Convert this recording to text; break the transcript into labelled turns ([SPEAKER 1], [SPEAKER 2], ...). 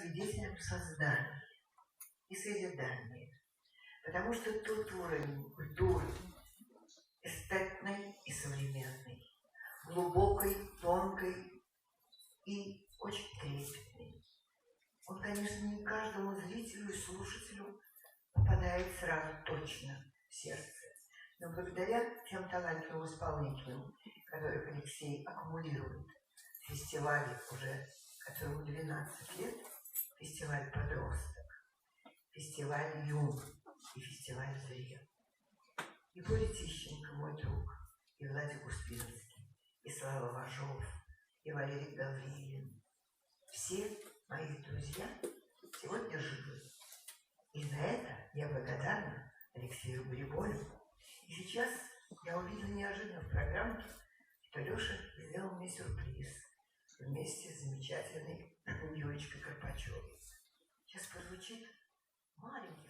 [SPEAKER 1] свидетелем создания и созидания. Потому что тот уровень культуры, эстетной и современной, глубокой, тонкой и очень трепетной, он, конечно, не каждому зрителю и слушателю попадает сразу точно в сердце. Но благодаря тем талантливым исполнителям, которых Алексей аккумулирует в фестивале уже, которому 12 лет, фестиваль «Подросток», фестиваль «Юг» и фестиваль «Зря». И Боря Тищенко, мой друг, и Владимир Успенский, и Слава Важов, и Валерий Гаврилин. Все мои друзья сегодня живы. И за это я благодарна Алексею Грибоеву. И сейчас я увидела неожиданно в программе, что Леша сделал мне сюрприз вместе с замечательной Юлечкой Карпачевой. Сейчас прозвучит маленький